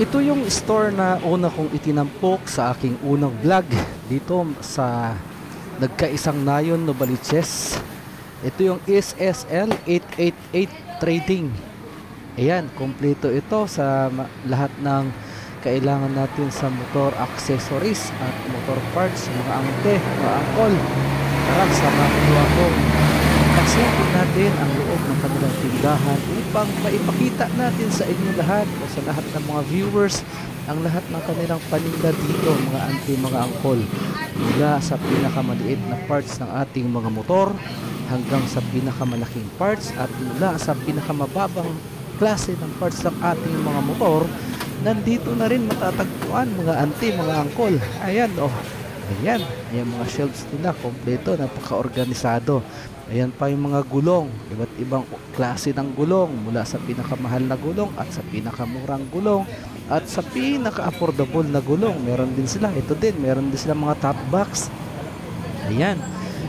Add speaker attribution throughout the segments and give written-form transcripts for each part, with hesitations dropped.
Speaker 1: Ito yung store na una kong itinampok sa aking unang vlog dito sa nagkaisang nayon Novaliches. Ito yung SSL 888 Trading. Ayan, kompleto ito sa lahat ng kailangan natin sa motor accessories at motor parts, mga ante, mga angkol. Tara, samahan niyo ako. Pasilipin natin ang loob ng kanilang tindahan upang maipakita natin sa inyo lahat o sa lahat ng mga viewers ang lahat ng kanilang paninda dito, mga ante, mga angkol. Mula sa pinakamaliit na parts ng ating mga motor hanggang sa pinakamalaking parts at mula sa pinakamababang klase ng parts ng ating mga motor, nandito na rin matatagpuan, mga ante, mga angkol. Ayan, oh. Ayan, ayan mga shelves nila, kompleto, napaka-organisado. Ayan pa yung mga gulong, iba't ibang klase ng gulong, mula sa pinakamahal na gulong at sa pinakamurang gulong at sa pinaka-affordable na gulong. Meron din sila, ito din, meron din sila mga top box. Ayan,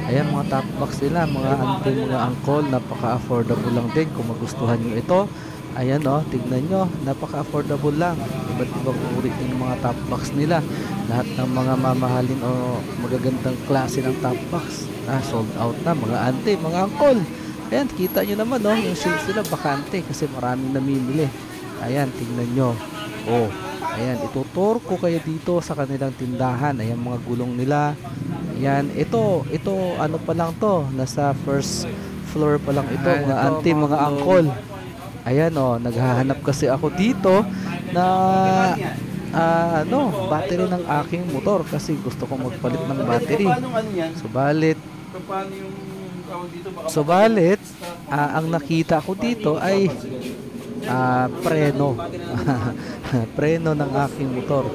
Speaker 1: ayan mga top box nila, mga ante, mga angkol, napaka-affordable lang din kung magustuhan nyo ito. Ayan, oh, tignan nyo, napaka-affordable lang. Iba't ibang uri ng mga top box nila. Lahat ng mga mamahalin o magagandang klase ng top box sold out na, mga ante, mga angkol. Ayan, kita nyo naman, oh, yung shelves nila bakante kasi maraming namimili. Ayan, tignan nyo. Oh, ayan, itutur ko kayo dito sa kanilang tindahan. Ayan, mga gulong nila. Ayan, ito, ano pa lang to, nasa first floor pa lang ito, mga ante, mga angkol. Ayan, oh, naghahanap kasi ako dito na battery ng aking motor kasi gusto ko magpalit ng battery. Subalit, ang nakita ko dito ay preno. Preno ng aking motor.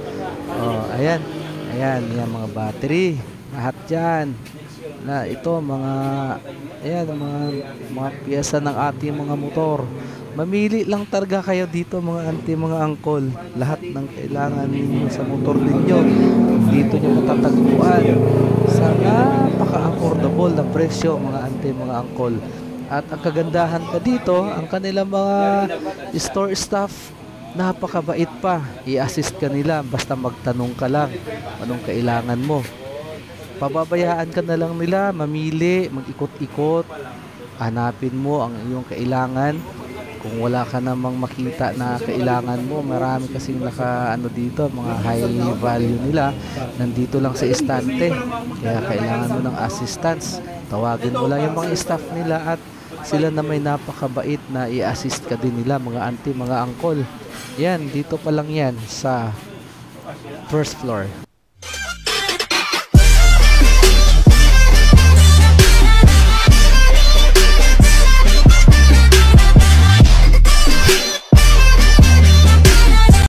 Speaker 1: Oh, ayan. Ayan, yan mga battery. Lahat yan. Na ito mga piyesa ng ating mga motor. Mamili lang talaga kayo dito, mga ante, mga angkol. Lahat ng kailangan ninyo sa motor ninyo dito nyo matatagpuan sa napaka-affordable na presyo, mga ante, mga angkol. At ang kagandahan pa dito, ang kanilang mga store staff, napakabait pa. I-assist ka nila basta magtanong ka lang anong kailangan mo. Pababayaan ka na lang nila, mamili, mag-ikot-ikot, hanapin mo ang iyong kailangan. Kung wala ka namang makita na kailangan mo, marami kasing dito, mga high value nila, nandito lang sa estante. Kaya kailangan mo ng assistance. Tawagin mo lang yung mga staff nila at sila na may napakabait na i-assist ka din nila, mga ante, mga angkol. Yan, dito pa lang yan sa first floor.